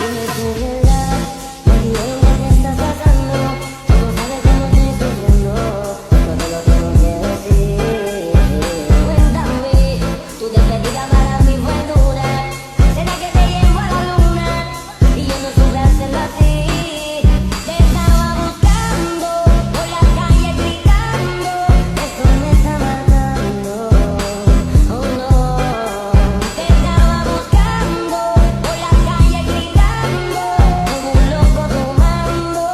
Dime tú, ¿verdad? Muy bien, ¿qué estás sacando? Tú no sabes cómo estoy sufriendo. Todo lo tengo que decir. Cuéntame, tu despedida para mí fue dura. Será que te llevo a la luna y yo no supe hacerlo así. Te estaba buscando por la calle gritando. Eso me está matando. Oh no. Te estaba buscando por la calle gritando como un loco tomando.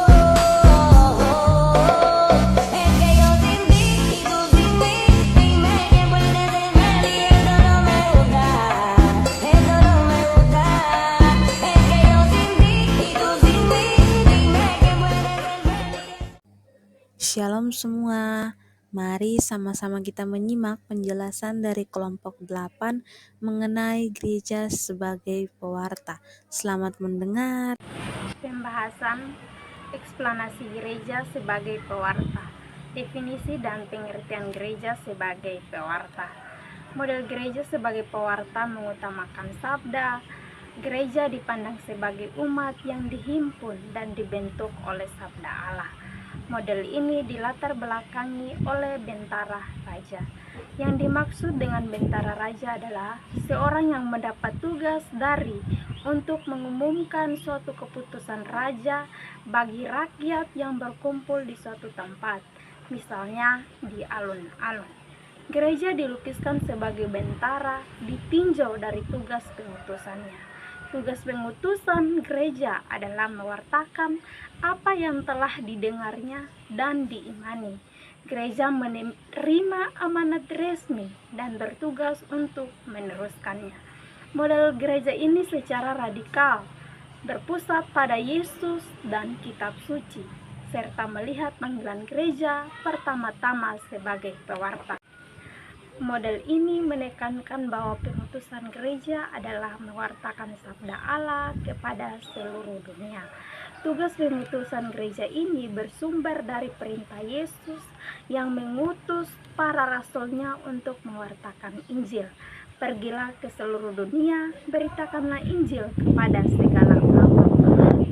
Es que yo sin ti y tú sin mí. Dime quién puede tener y esto no me gusta. Esto no me gusta. Es que yo sin ti y tú sin mí. Dime quién puede tener. Shalom semua, mari sama-sama kita menyimak penjelasan dari kelompok 8 mengenai gereja sebagai pewarta. Selamat mendengar. Pembahasan eksplanasi gereja sebagai pewarta. Definisi dan pengertian gereja sebagai pewarta. Model gereja sebagai pewarta mengutamakan sabda. Gereja dipandang sebagai umat yang dihimpun dan dibentuk oleh sabda Allah. Model ini dilatar belakangi oleh bentara raja. Yang dimaksud dengan bentara raja adalah seorang yang mendapat tugas dari untuk mengumumkan suatu keputusan raja bagi rakyat yang berkumpul di suatu tempat, misalnya di alun-alun. Gereja dilukiskan sebagai bentara ditinjau dari tugas pengutusannya. Tugas pengutusan gereja adalah mewartakan apa yang telah didengarnya dan diimani. Gereja menerima amanat resmi dan bertugas untuk meneruskannya. Model gereja ini secara radikal berpusat pada Yesus dan kitab suci, serta melihat panggilan gereja pertama-tama sebagai pewarta. Model ini menekankan bahwa pengutusan gereja adalah mewartakan sabda Allah kepada seluruh dunia. Tugas pengutusan gereja ini bersumber dari perintah Yesus yang mengutus para rasulnya untuk mewartakan Injil. Pergilah ke seluruh dunia, beritakanlah Injil kepada segala makhluk.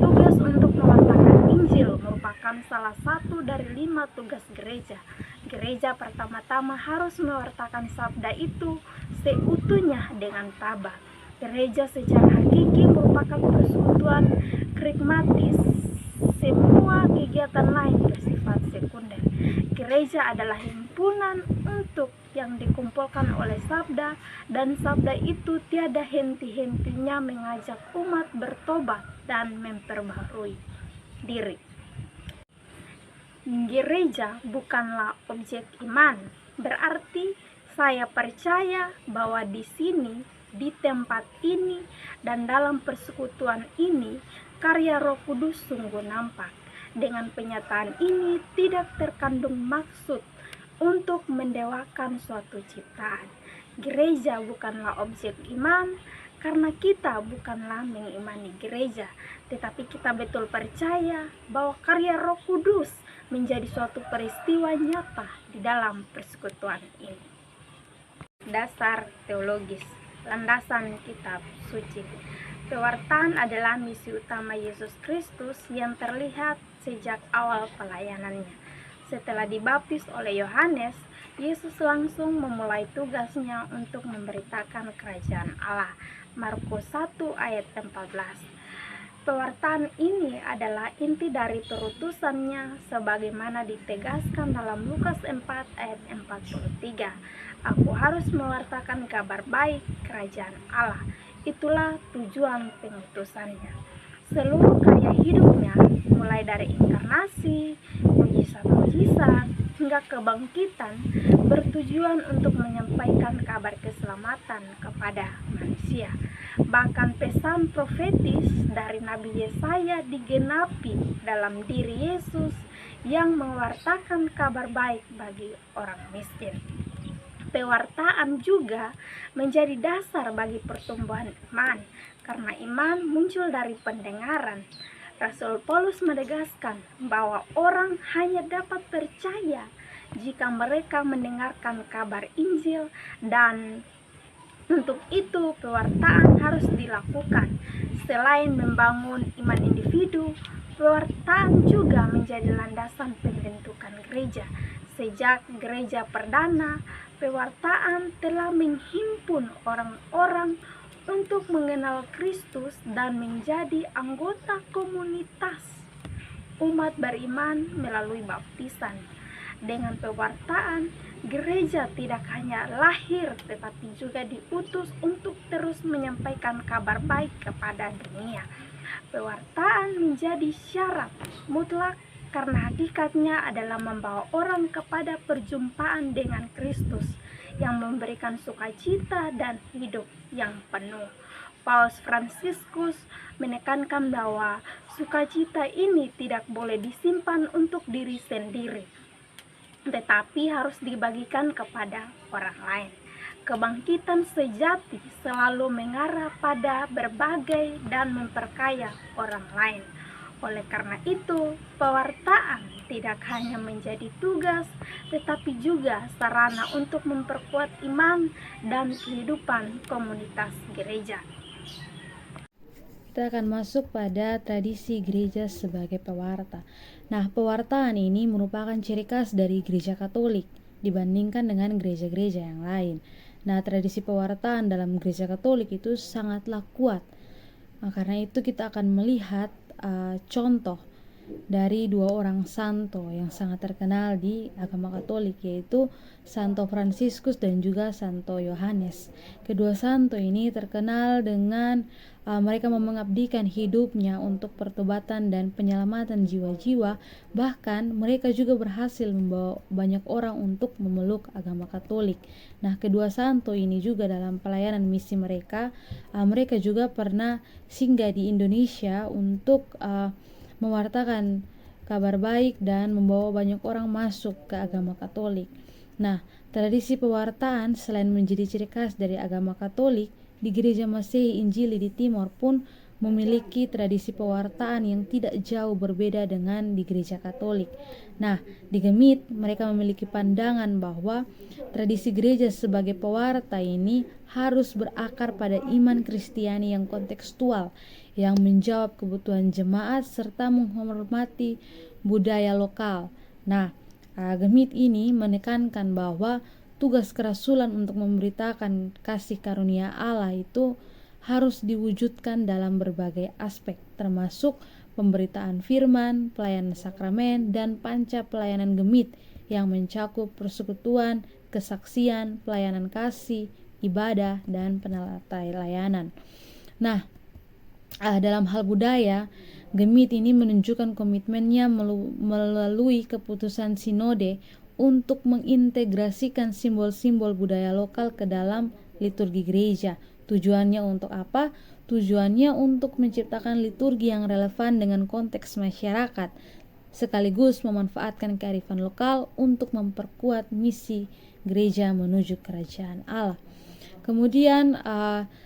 Tugas untuk mewartakan Injil merupakan salah satu dari 5 tugas gereja. Gereja pertama-tama harus mewartakan sabda itu seutuhnya dengan tabah. Gereja secara hakiki merupakan persekutuan kerigmatis. Semua kegiatan lain bersifat sekunder. Gereja adalah himpunan untuk yang dikumpulkan oleh sabda, dan sabda itu tiada henti-hentinya mengajak umat bertobat dan memperbaharui diri. Gereja bukanlah objek iman, berarti saya percaya bahwa di sini, di tempat ini, dan dalam persekutuan ini, karya Roh Kudus sungguh nampak. Dengan penyataan ini tidak terkandung maksud untuk mendewakan suatu ciptaan. Gereja bukanlah objek iman, karena kita bukanlah mengimani gereja, tetapi kita betul percaya bahwa karya Roh Kudus menjadi suatu peristiwa nyata di dalam persekutuan ini. Dasar teologis, landasan kitab suci. Pewartaan adalah misi utama Yesus Kristus yang terlihat sejak awal pelayanannya. Setelah dibaptis oleh Yohanes, Yesus langsung memulai tugasnya untuk memberitakan kerajaan Allah. Markus 1 ayat 14. Pewartaan ini adalah inti dari perutusannya sebagaimana ditegaskan dalam Lukas 4 ayat 43. Aku harus mewartakan kabar baik kerajaan Allah. Itulah tujuan pengutusannya. Seluruh karya hidupnya, mulai dari inkarnasi, mujizat-mujizat, hingga kebangkitan, bertujuan untuk menyampaikan kabar keselamatan kepada manusia. Bahkan pesan profetis dari Nabi Yesaya digenapi dalam diri Yesus yang mewartakan kabar baik bagi orang miskin. Pewartaan juga menjadi dasar bagi pertumbuhan iman, karena iman muncul dari pendengaran. Rasul Paulus menegaskan bahwa orang hanya dapat percaya jika mereka mendengarkan kabar Injil dan Untuk itu, pewartaan harus dilakukan. Selain membangun iman individu, pewartaan juga menjadi landasan pembentukan gereja. Sejak gereja perdana, pewartaan telah menghimpun orang-orang untuk mengenal Kristus dan menjadi anggota komunitas umat beriman melalui baptisan. Dengan pewartaan, gereja tidak hanya lahir tetapi juga diutus untuk terus menyampaikan kabar baik kepada dunia. Pewartaan menjadi syarat mutlak karena hakikatnya adalah membawa orang kepada perjumpaan dengan Kristus yang memberikan sukacita dan hidup yang penuh. Paus Fransiskus menekankan bahwa sukacita ini tidak boleh disimpan untuk diri sendiri, tetapi harus dibagikan kepada orang lain. Kebangkitan sejati selalu mengarah pada berbagai dan memperkaya orang lain. Oleh karena itu, pewartaan tidak hanya menjadi tugas, tetapi juga sarana untuk memperkuat iman dan kehidupan komunitas gereja. Kita akan masuk pada tradisi gereja sebagai pewarta. Nah, pewartaan ini merupakan ciri khas dari gereja Katolik dibandingkan dengan gereja-gereja yang lain. Nah, tradisi pewartaan dalam gereja Katolik itu sangatlah kuat. Karena itu kita akan melihat contoh dari dua orang santo yang sangat terkenal di agama Katolik, yaitu Santo Fransiskus dan juga Santo Yohanes. Kedua santo ini terkenal dengan mereka mengabdikan hidupnya untuk pertobatan dan penyelamatan jiwa-jiwa. Bahkan mereka juga berhasil membawa banyak orang untuk memeluk agama Katolik. Nah, kedua santo ini juga dalam pelayanan misi mereka, mereka juga pernah singgah di Indonesia untuk mewartakan kabar baik dan membawa banyak orang masuk ke agama Katolik. Nah, tradisi pewartaan selain menjadi ciri khas dari agama Katolik, di gereja Masehi Injili di Timor pun memiliki tradisi pewartaan yang tidak jauh berbeda dengan di gereja Katolik. Nah, di Gemit mereka memiliki pandangan bahwa tradisi gereja sebagai pewarta ini harus berakar pada iman Kristiani yang kontekstual, yang menjawab kebutuhan jemaat serta menghormati budaya lokal. Nah, Gemit ini menekankan bahwa tugas kerasulan untuk memberitakan kasih karunia Allah itu harus diwujudkan dalam berbagai aspek, termasuk pemberitaan firman, pelayanan sakramen, dan panca pelayanan Gemit yang mencakup persekutuan, kesaksian, pelayanan kasih, ibadah, dan penelayanan. Nah, dalam hal budaya, Gemit ini menunjukkan komitmennya melalui keputusan sinode untuk mengintegrasikan simbol-simbol budaya lokal ke dalam liturgi gereja. Tujuannya untuk apa? Tujuannya untuk menciptakan liturgi yang relevan dengan konteks masyarakat, sekaligus memanfaatkan kearifan lokal untuk memperkuat misi gereja menuju kerajaan Allah. Kemudian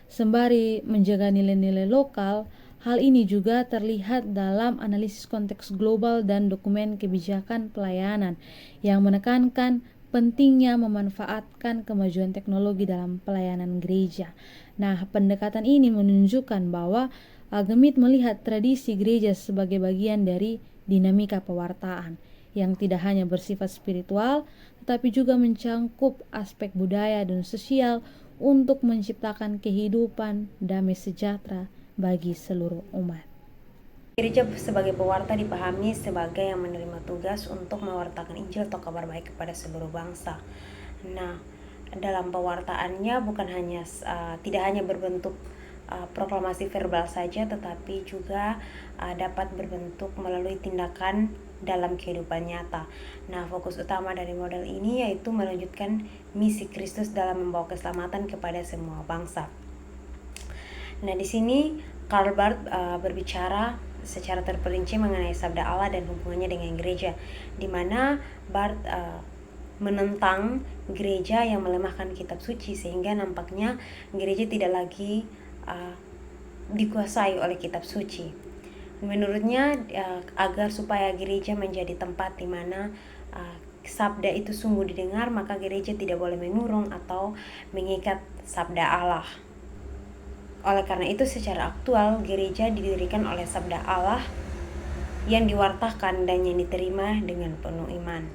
sembari menjaga nilai-nilai lokal, hal ini juga terlihat dalam analisis konteks global dan dokumen kebijakan pelayanan yang menekankan pentingnya memanfaatkan kemajuan teknologi dalam pelayanan gereja. Nah, pendekatan ini menunjukkan bahwa Gemit melihat tradisi gereja sebagai bagian dari dinamika pewartaan yang tidak hanya bersifat spiritual, tetapi juga mencangkup aspek budaya dan sosial untuk menciptakan kehidupan damai sejahtera bagi seluruh umat. Gereja sebagai pewarta dipahami sebagai yang menerima tugas untuk mewartakan Injil atau kabar baik kepada seluruh bangsa. Nah, dalam pewartaannya tidak hanya berbentuk proklamasi verbal saja, tetapi juga dapat berbentuk melalui tindakan dalam kehidupan nyata. Nah, fokus utama dari model ini yaitu melanjutkan misi Kristus dalam membawa keselamatan kepada semua bangsa. Nah, di sini Karl Barth berbicara secara terperinci mengenai sabda Allah dan hubungannya dengan gereja, di mana Barth menentang gereja yang melemahkan kitab suci sehingga nampaknya gereja tidak lagi dikuasai oleh kitab suci. Menurutnya agar supaya gereja menjadi tempat di mana sabda itu sungguh didengar, maka gereja tidak boleh mengurung atau mengikat sabda Allah. Oleh karena itu secara aktual gereja didirikan oleh sabda Allah yang diwartakan dan yang diterima dengan penuh iman.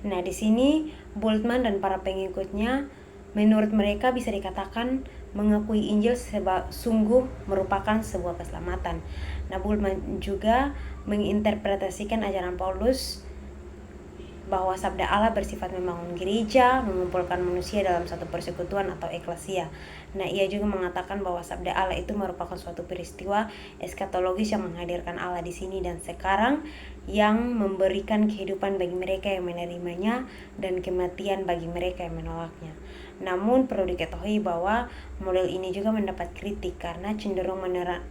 Nah, di sini Bultmann dan para pengikutnya menurut mereka bisa dikatakan mengakui Injil sungguh merupakan sebuah keselamatan. Nah, Bultmann juga menginterpretasikan ajaran Paulus bahwa sabda Allah bersifat membangun gereja, mengumpulkan manusia dalam satu persekutuan atau eklesia. Nah, ia juga mengatakan bahwa sabda Allah itu merupakan suatu peristiwa eskatologis yang menghadirkan Allah di sini dan sekarang, yang memberikan kehidupan bagi mereka yang menerimanya dan kematian bagi mereka yang menolaknya. Namun perlu diketahui bahwa model ini juga mendapat kritik karena cenderung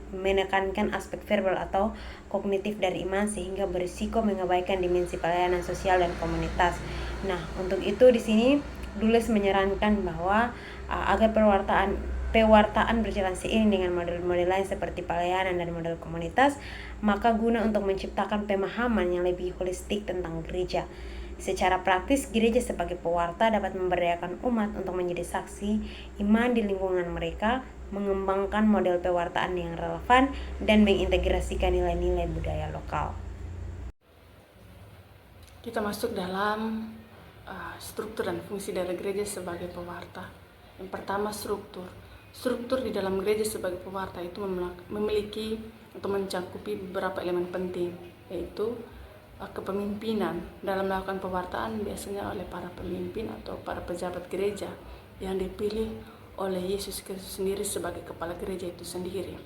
menekankan aspek verbal atau kognitif dari iman sehingga berisiko mengabaikan dimensi pelayanan sosial dan komunitas. Nah, untuk itu di sini Dulles menyarankan bahwa agar pewartaan berjalan seiring dengan model-model lain seperti pelayanan dan model komunitas, maka guna untuk menciptakan pemahaman yang lebih holistik tentang gereja. Secara praktis, gereja sebagai pewarta dapat memberdayakan umat untuk menjadi saksi iman di lingkungan mereka, mengembangkan model pewartaan yang relevan, dan mengintegrasikan nilai-nilai budaya lokal. Kita masuk dalam struktur dan fungsi dari gereja sebagai pewarta. Yang pertama, struktur. Struktur di dalam gereja sebagai pewarta itu memiliki atau mencakupi beberapa elemen penting, yaitu kepemimpinan. Dalam melakukan pewartaan biasanya oleh para pemimpin atau para pejabat gereja yang dipilih oleh Yesus Kristus sendiri sebagai kepala gereja itu sendiri.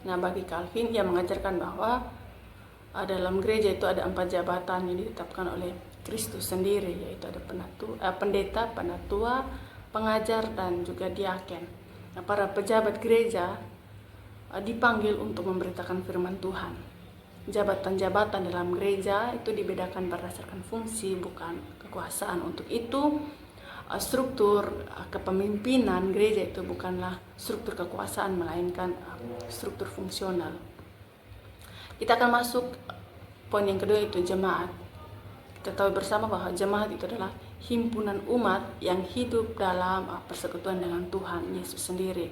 Nah, bagi Calvin, ia mengajarkan bahwa dalam gereja itu ada 4 jabatan yang ditetapkan oleh Kristus sendiri, yaitu ada pendeta, penatua, pengajar, dan juga diaken. Nah, para pejabat gereja dipanggil untuk memberitakan firman Tuhan. Jabatan-jabatan dalam gereja itu dibedakan berdasarkan fungsi, bukan kekuasaan. Untuk itu, struktur kepemimpinan gereja itu bukanlah struktur kekuasaan, melainkan struktur fungsional. Kita akan masuk poin yang kedua, itu jemaat. Kita tahu bersama bahwa jemaat itu adalah himpunan umat yang hidup dalam persekutuan dengan Tuhan Yesus sendiri.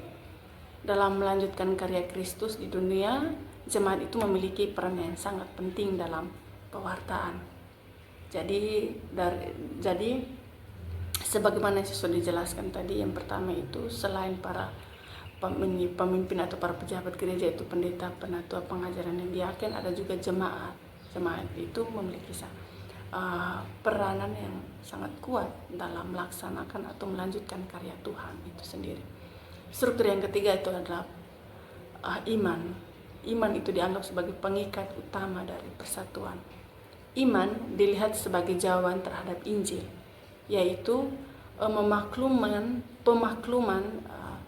Dalam melanjutkan karya Kristus di dunia, jemaat itu memiliki peran yang sangat penting dalam pewartaan. Jadi sebagaimana yang sudah dijelaskan tadi, yang pertama itu selain para pemimpin atau para pejabat gereja itu pendeta, penatua, pengajaran, dan diaken, ada juga jemaat. Jemaat itu memiliki peranan yang sangat kuat dalam melaksanakan atau melanjutkan karya Tuhan itu sendiri. Struktur yang ketiga itu adalah iman. Iman itu dianggap sebagai pengikat utama dari persatuan. Iman dilihat sebagai jawaban terhadap Injil, yaitu pemakluman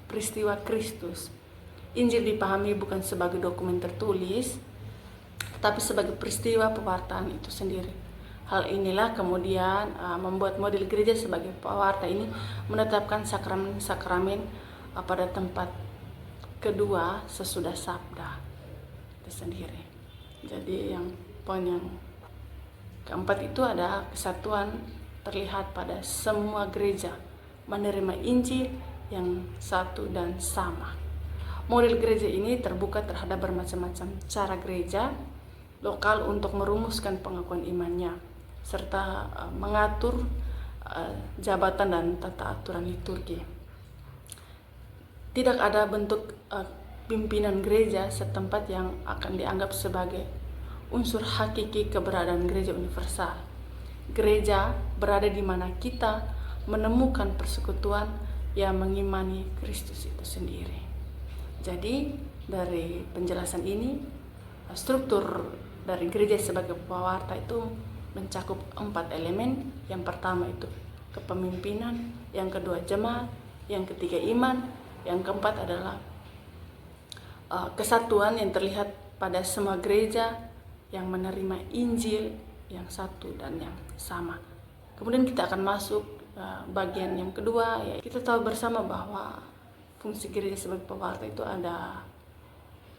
peristiwa Kristus. Injil dipahami bukan sebagai dokumen tertulis, tetapi sebagai peristiwa pewartaan itu sendiri. Hal inilah kemudian membuat model gereja sebagai pewarta ini menetapkan sakramen-sakramen pada tempat kedua sesudah sabda itu sendiri. Jadi poin yang keempat itu ada kesatuan terlihat pada semua gereja menerima Injil yang satu dan sama. Model gereja ini terbuka terhadap bermacam-macam cara gereja lokal untuk merumuskan pengakuan imannya, serta mengatur jabatan dan tata aturan liturgi. Tidak ada bentuk pimpinan gereja setempat yang akan dianggap sebagai unsur hakiki keberadaan gereja universal. Gereja berada di mana kita menemukan persekutuan yang mengimani Kristus itu sendiri. Jadi dari penjelasan ini, struktur dari gereja sebagai pewarta itu mencakup 4 elemen. Yang pertama itu kepemimpinan, yang kedua jemaat, yang ketiga iman, yang keempat adalah kesatuan yang terlihat pada semua gereja yang menerima Injil yang satu dan yang sama. Kemudian kita akan masuk bagian yang kedua, ya. Kita tahu bersama bahwa fungsi gereja sebagai pewarta itu ada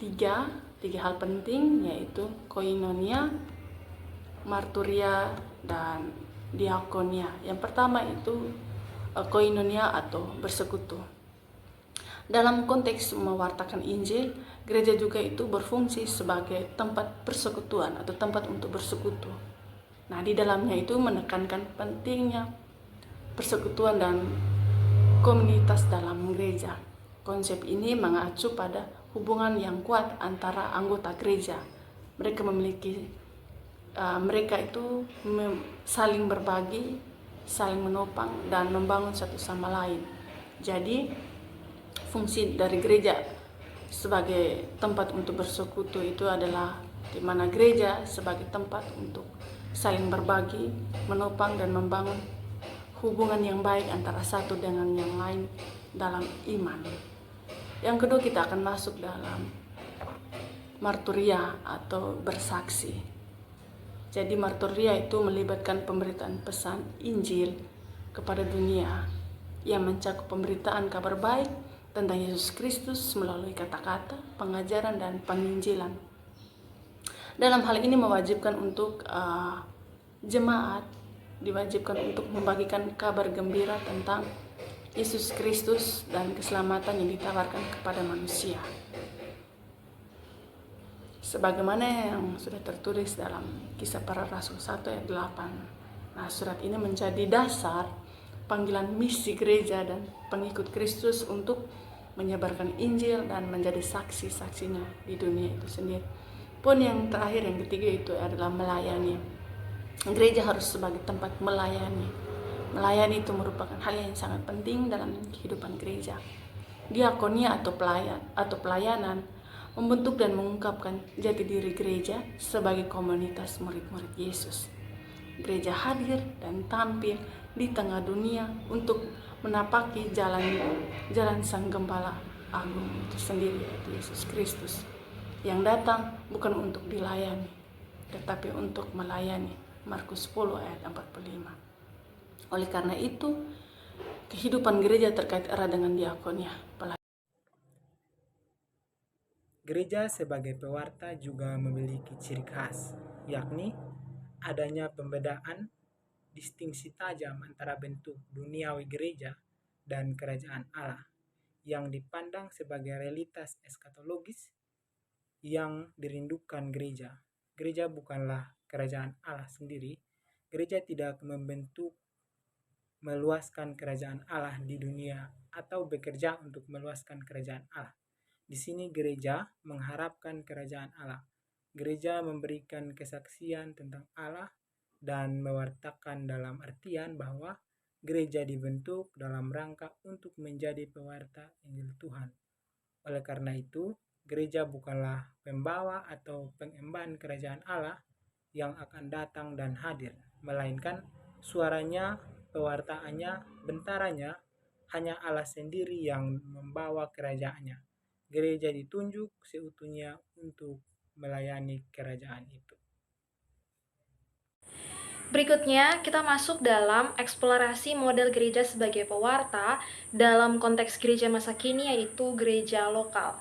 tiga hal penting, yaitu koinonia, marturia, dan diakonia. Yang pertama itu koinonia atau bersekutu. Dalam konteks mewartakan Injil, gereja juga itu berfungsi sebagai tempat persekutuan atau tempat untuk bersekutu. Nah, di dalamnya itu menekankan pentingnya persekutuan dan komunitas dalam gereja. Konsep ini mengacu pada hubungan yang kuat antara anggota gereja. Mereka saling berbagi, saling menopang dan membangun satu sama lain. Jadi fungsi dari gereja sebagai tempat untuk bersekutu itu adalah di mana gereja sebagai tempat untuk saling berbagi, menopang dan membangun hubungan yang baik antara satu dengan yang lain dalam iman. Yang kedua, kita akan masuk dalam marturia atau bersaksi. Jadi marturia itu melibatkan pemberitaan pesan Injil kepada dunia yang mencakup pemberitaan kabar baik tentang Yesus Kristus melalui kata-kata, pengajaran, dan penginjilan. Dalam hal ini mewajibkan untuk jemaat diwajibkan untuk membagikan kabar gembira tentang Yesus Kristus dan keselamatan yang ditawarkan kepada manusia. Sebagaimana yang sudah tertulis dalam Kisah Para Rasul 1 ayat 8. Nah, surat ini menjadi dasar panggilan misi gereja dan pengikut Kristus untuk menyebarkan Injil dan menjadi saksi-saksinya di dunia itu sendiri. Pun yang terakhir, yang ketiga itu adalah melayani. Gereja harus sebagai tempat melayani. Melayani itu merupakan hal yang sangat penting dalam kehidupan gereja. Diakonia atau pelayanan membentuk dan mengungkapkan jati diri gereja sebagai komunitas murid-murid Yesus. Gereja hadir dan tampil di tengah dunia untuk menapaki jalan Sang Gembala Agung itu sendiri, yaitu Yesus Kristus, yang datang bukan untuk dilayani, tetapi untuk melayani. Markus 10 ayat 45. Oleh karena itu, kehidupan gereja terkait erat dengan diakonia. Gereja sebagai pewarta juga memiliki ciri khas, yakni adanya pembedaan distingsi tajam antara bentuk duniawi gereja dan kerajaan Allah yang dipandang sebagai realitas eskatologis yang dirindukan gereja. Gereja bukanlah kerajaan Allah sendiri. Gereja tidak membentuk meluaskan kerajaan Allah di dunia atau bekerja untuk meluaskan kerajaan Allah. Di sini gereja mengharapkan kerajaan Allah. Gereja memberikan kesaksian tentang Allah dan mewartakan dalam artian bahwa gereja dibentuk dalam rangka untuk menjadi pewarta Injil Tuhan. Oleh karena itu, gereja bukanlah pembawa atau pengemban kerajaan Allah yang akan datang dan hadir, melainkan suaranya, pewartaannya, bentaranya, hanya Allah sendiri yang membawa kerajaannya. Gereja ditunjuk seutuhnya untuk melayani kerajaan itu. Berikutnya, kita masuk dalam eksplorasi model gereja sebagai pewarta dalam konteks gereja masa kini, yaitu gereja lokal.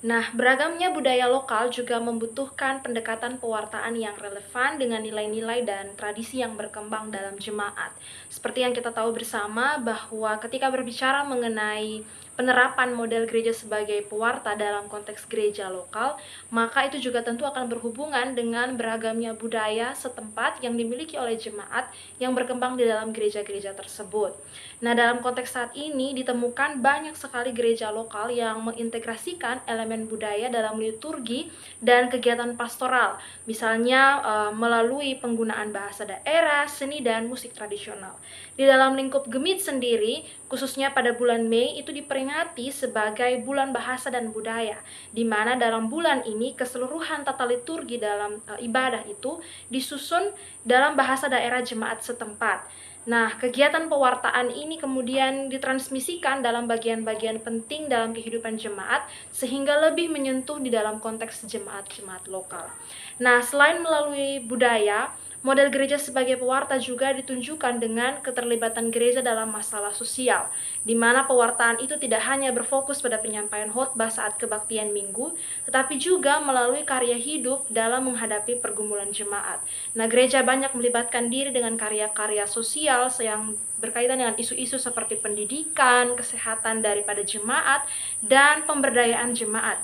Nah, beragamnya budaya lokal juga membutuhkan pendekatan pewartaan yang relevan dengan nilai-nilai dan tradisi yang berkembang dalam jemaat. Seperti yang kita tahu bersama bahwa ketika berbicara mengenai penerapan model gereja sebagai pewarta dalam konteks gereja lokal, maka itu juga tentu akan berhubungan dengan beragamnya budaya setempat yang dimiliki oleh jemaat yang berkembang di dalam gereja-gereja tersebut. Nah, dalam konteks saat ini ditemukan banyak sekali gereja lokal yang mengintegrasikan elemen budaya dalam liturgi dan kegiatan pastoral, misalnya melalui penggunaan bahasa daerah, seni, dan musik tradisional. Di dalam lingkup Gemit sendiri, khususnya pada bulan Mei, itu diperingati sebagai bulan bahasa dan budaya, di mana dalam bulan ini keseluruhan tata liturgi dalam ibadah itu disusun dalam bahasa daerah jemaat setempat. Nah, kegiatan pewartaan ini kemudian ditransmisikan dalam bagian-bagian penting dalam kehidupan jemaat sehingga lebih menyentuh di dalam konteks jemaat-jemaat lokal. Nah, selain melalui budaya, model gereja sebagai pewarta juga ditunjukkan dengan keterlibatan gereja dalam masalah sosial, di mana pewartaan itu tidak hanya berfokus pada penyampaian khotbah saat kebaktian minggu, tetapi juga melalui karya hidup dalam menghadapi pergumulan jemaat. Nah, gereja banyak melibatkan diri dengan karya-karya sosial yang berkaitan dengan isu-isu seperti pendidikan, kesehatan daripada jemaat, dan pemberdayaan jemaat.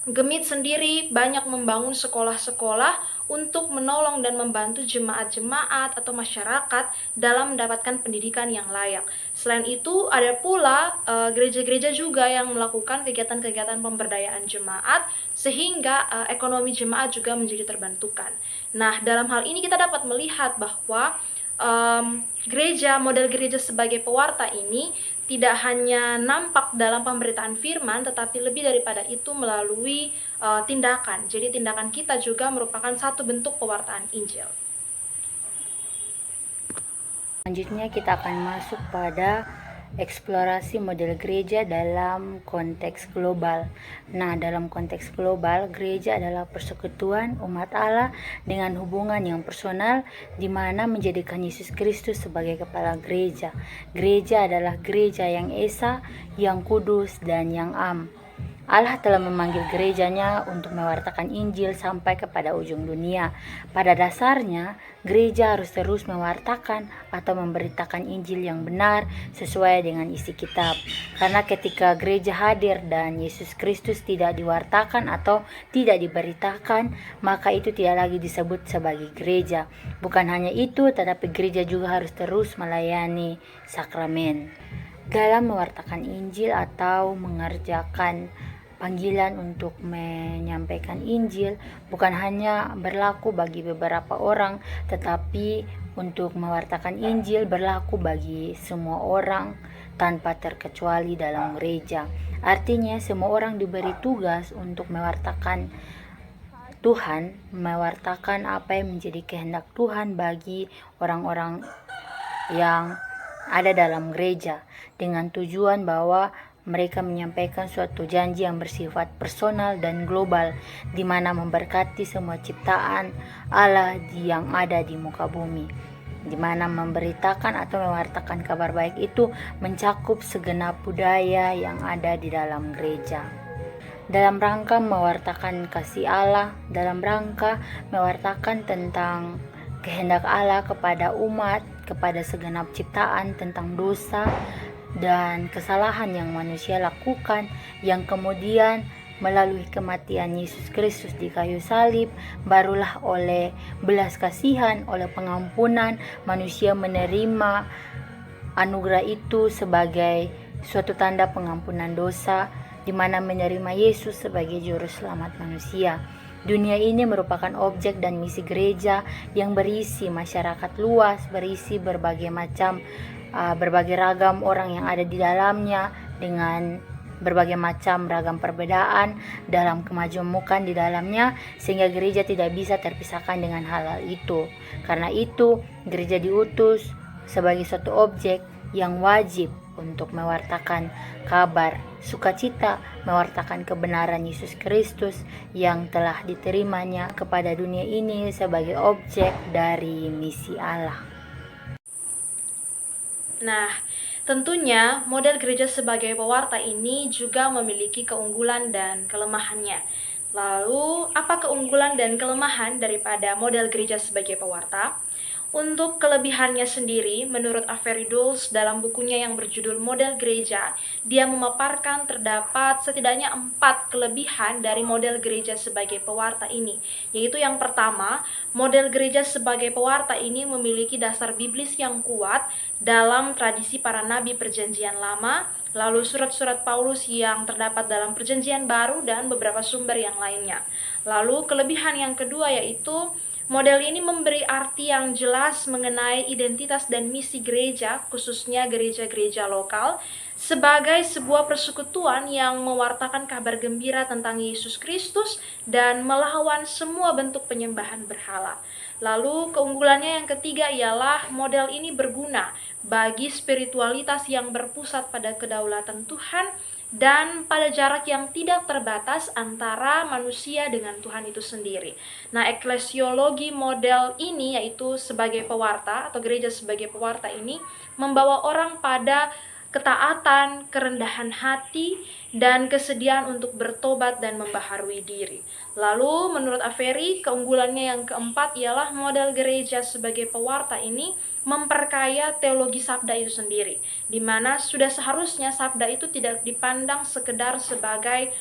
Gemit sendiri banyak membangun sekolah-sekolah untuk menolong dan membantu jemaat-jemaat atau masyarakat dalam mendapatkan pendidikan yang layak. Selain itu, ada pula gereja-gereja juga yang melakukan kegiatan-kegiatan pemberdayaan jemaat sehingga ekonomi jemaat juga menjadi terbantukan. Nah, dalam hal ini kita dapat melihat bahwa model gereja sebagai pewarta ini tidak hanya nampak dalam pemberitaan firman, tetapi lebih daripada itu melalui tindakan. Jadi tindakan kita juga merupakan satu bentuk pewartaan Injil. Selanjutnya kita akan masuk pada eksplorasi model gereja dalam konteks global. Nah, dalam konteks global, gereja adalah persekutuan umat Allah dengan hubungan yang personal di mana menjadikan Yesus Kristus sebagai kepala gereja. Gereja adalah gereja yang esa, yang kudus, dan yang am. Allah telah memanggil gerejanya untuk mewartakan Injil sampai kepada ujung dunia. Pada dasarnya, gereja harus terus mewartakan atau memberitakan Injil yang benar sesuai dengan isi kitab. Karena ketika gereja hadir dan Yesus Kristus tidak diwartakan atau tidak diberitakan, maka itu tidak lagi disebut sebagai gereja. Bukan hanya itu, tetapi gereja juga harus terus melayani sakramen. Dalam mewartakan Injil atau mengerjakan panggilan untuk menyampaikan Injil bukan hanya berlaku bagi beberapa orang, tetapi untuk mewartakan Injil berlaku bagi semua orang tanpa terkecuali dalam gereja. Artinya semua orang diberi tugas untuk mewartakan Tuhan, mewartakan apa yang menjadi kehendak Tuhan bagi orang-orang yang ada dalam gereja, dengan tujuan bahwa mereka menyampaikan suatu janji yang bersifat personal dan global, di mana memberkati semua ciptaan Allah yang ada di muka bumi, di mana memberitakan atau mewartakan kabar baik itu mencakup segenap budaya yang ada di dalam gereja. Dalam rangka mewartakan kasih Allah, dalam rangka mewartakan tentang kehendak Allah kepada umat, kepada segenap ciptaan, tentang dosa dan kesalahan yang manusia lakukan, yang kemudian melalui kematian Yesus Kristus di kayu salib, barulah oleh belas kasihan, oleh pengampunan, manusia menerima anugerah itu sebagai suatu tanda pengampunan dosa, di mana menerima Yesus sebagai juru selamat manusia. Dunia ini merupakan objek dan misi gereja yang berisi masyarakat luas, berisi berbagai ragam orang yang ada di dalamnya, dengan berbagai macam ragam perbedaan dalam kemajemukan di dalamnya, sehingga gereja tidak bisa terpisahkan dengan hal-hal itu. Karena itu, gereja diutus sebagai suatu objek yang wajib untuk mewartakan kabar sukacita, mewartakan kebenaran Yesus Kristus yang telah diterimanya kepada dunia ini sebagai objek dari misi Allah. Nah, tentunya model gereja sebagai pewarta ini juga memiliki keunggulan dan kelemahannya. Lalu, apa keunggulan dan kelemahan daripada model gereja sebagai pewarta? Untuk kelebihannya sendiri, menurut Avery Dulles dalam bukunya yang berjudul Model Gereja, dia memaparkan terdapat setidaknya 4 kelebihan dari model gereja sebagai pewarta ini. Yaitu yang pertama, model gereja sebagai pewarta ini memiliki dasar biblis yang kuat dalam tradisi para nabi perjanjian lama, lalu surat-surat Paulus yang terdapat dalam perjanjian baru, dan beberapa sumber yang lainnya. Lalu kelebihan yang kedua yaitu model ini memberi arti yang jelas mengenai identitas dan misi gereja, khususnya gereja-gereja lokal, sebagai sebuah persekutuan yang mewartakan kabar gembira tentang Yesus Kristus dan melawan semua bentuk penyembahan berhala. Lalu keunggulannya yang ketiga ialah model ini berguna bagi spiritualitas yang berpusat pada kedaulatan Tuhan dan pada jarak yang tidak terbatas antara manusia dengan Tuhan itu sendiri. Nah, eklesiologi model ini, yaitu sebagai pewarta atau gereja sebagai pewarta ini, membawa orang pada ketaatan, kerendahan hati, dan kesediaan untuk bertobat dan membaharui diri. Lalu menurut Averi, keunggulannya yang keempat ialah model gereja sebagai pewarta ini memperkaya teologi sabda itu sendiri, di mana sudah seharusnya sabda itu tidak dipandang sekedar sebagai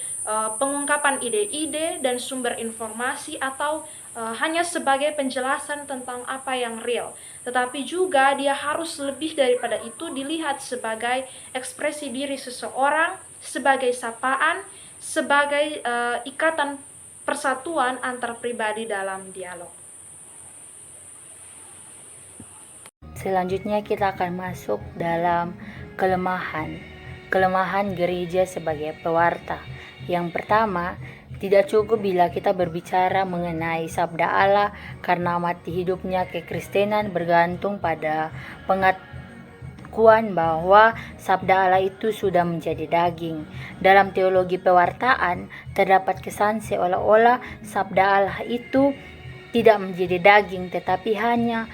pengungkapan ide-ide dan sumber informasi atau hanya sebagai penjelasan tentang apa yang real, tetapi juga dia harus lebih daripada itu dilihat sebagai ekspresi diri seseorang, sebagai sapaan, sebagai ikatan persatuan antar pribadi dalam dialog. Selanjutnya kita akan masuk dalam kelemahan gereja sebagai pewarta. Yang pertama, tidak cukup bila kita berbicara mengenai sabda Allah karena mati hidupnya kekristenan bergantung pada pengakuan bahwa sabda Allah itu sudah menjadi daging. Dalam teologi pewartaan terdapat kesan seolah-olah sabda Allah itu tidak menjadi daging tetapi hanya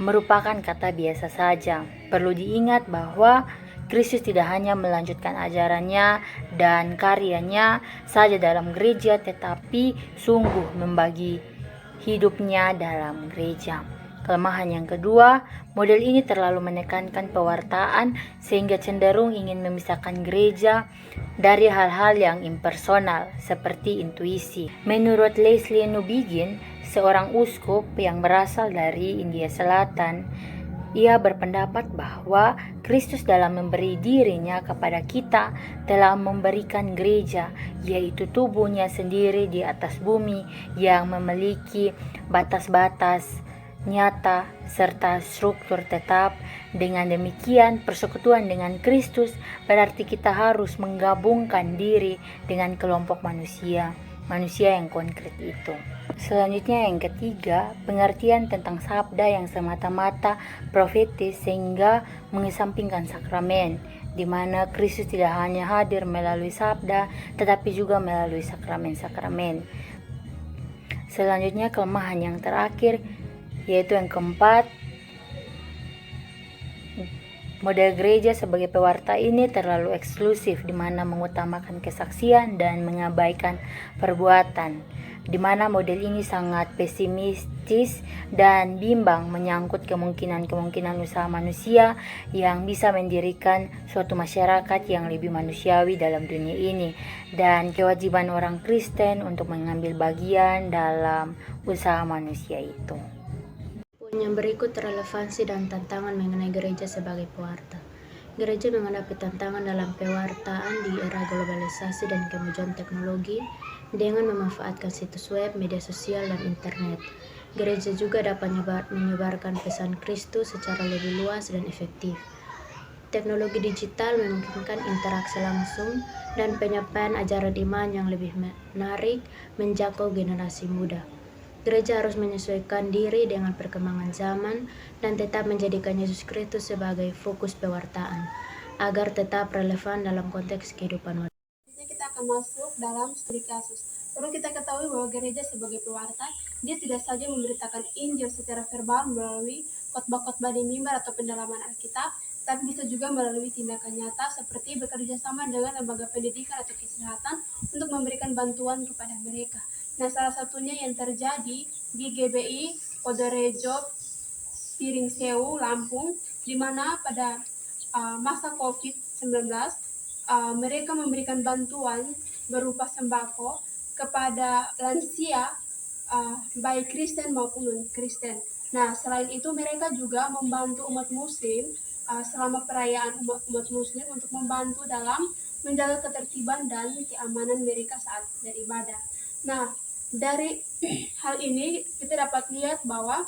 merupakan kata biasa saja. Perlu diingat bahwa Kristus tidak hanya melanjutkan ajarannya dan karyanya saja dalam gereja, tetapi sungguh membagi hidupnya dalam gereja. Kelemahan yang kedua, model ini terlalu menekankan pewartaan sehingga cenderung ingin memisahkan gereja dari hal-hal yang impersonal seperti intuisi. Menurut Leslie Newbigin, seorang uskup yang berasal dari India Selatan, ia berpendapat bahwa Kristus dalam memberi dirinya kepada kita telah memberikan gereja, yaitu tubuhnya sendiri di atas bumi yang memiliki batas-batas nyata serta struktur tetap. Dengan demikian, persekutuan dengan Kristus berarti kita harus menggabungkan diri dengan kelompok manusia yang konkret itu. Selanjutnya yang ketiga, pengertian tentang sabda yang semata-mata profetis sehingga mengesampingkan sakramen, di mana Kristus tidak hanya hadir melalui sabda tetapi juga melalui sakramen-sakramen. Selanjutnya kelemahan yang terakhir, yaitu yang keempat, model gereja sebagai pewarta ini terlalu eksklusif, di mana mengutamakan kesaksian dan mengabaikan perbuatan, di mana model ini sangat pesimistis dan bimbang menyangkut kemungkinan usaha manusia yang bisa mendirikan suatu masyarakat yang lebih manusiawi dalam dunia ini, dan kewajiban orang Kristen untuk mengambil bagian dalam usaha manusia itu. Yang berikut relevansi dan tantangan mengenai gereja sebagai pewarta. Gereja menghadapi tantangan dalam pewartaan di era globalisasi dan kemajuan teknologi dengan memanfaatkan situs web, media sosial, dan internet. Gereja juga dapat menyebarkan pesan Kristus secara lebih luas dan efektif. Teknologi digital memungkinkan interaksi langsung dan penyampaian ajaran iman yang lebih menarik menjangkau generasi muda. Gereja harus menyesuaikan diri dengan perkembangan zaman dan tetap menjadikan Yesus Kristus sebagai fokus pewartaan, agar tetap relevan dalam konteks kehidupan modern. Kita akan masuk dalam studi kasus. Perlu kita ketahui bahwa gereja sebagai pewarta, dia tidak saja memberitakan Injil secara verbal melalui khotbah-khotbah di mimbar atau pendalaman Alkitab, tapi bisa juga melalui tindakan nyata seperti bekerja sama dengan lembaga pendidikan atau kesehatan untuk memberikan bantuan kepada mereka. Nah, salah satunya yang terjadi di GBI Podorejo Piring Sewu, Lampung, di mana pada masa COVID-19 mereka memberikan bantuan berupa sembako kepada lansia, baik Kristen maupun non-Kristen. Nah, selain itu mereka juga membantu umat muslim selama perayaan umat muslim untuk membantu dalam menjaga ketertiban dan keamanan mereka saat beribadah. Nah, dari hal ini kita dapat lihat bahwa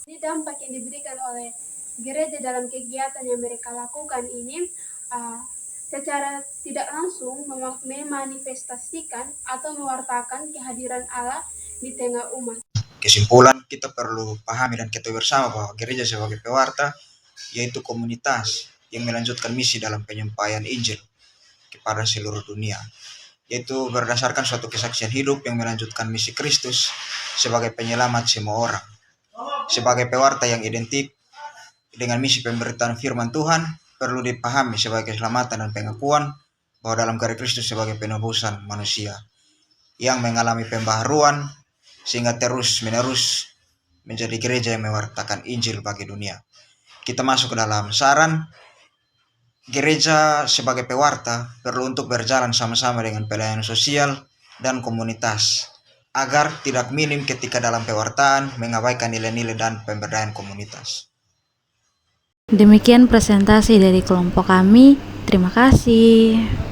ini dampak yang diberikan oleh gereja dalam kegiatan yang mereka lakukan ini secara tidak langsung memanifestasikan atau mewartakan kehadiran Allah di tengah umat. Kesimpulan, kita perlu pahami dan ketahui bersama bahwa gereja sebagai pewarta yaitu komunitas yang melanjutkan misi dalam penyampaian Injil. kepada seluruh dunia, yaitu berdasarkan suatu kesaksian hidup yang melanjutkan misi Kristus sebagai penyelamat semua orang. Sebagai pewarta yang identik dengan misi pemberitaan firman Tuhan, perlu dipahami sebagai keselamatan dan pengakuan bahwa dalam karya Kristus sebagai penebusan manusia yang mengalami pembaharuan sehingga terus-menerus menjadi gereja yang mewartakan Injil bagi dunia. Kita masuk ke dalam saran. Gereja sebagai pewarta perlu untuk berjalan sama-sama dengan pelayanan sosial dan komunitas agar tidak minim ketika dalam pewartaan mengabaikan nilai-nilai dan pemberdayaan komunitas. Demikian presentasi dari kelompok kami. Terima kasih.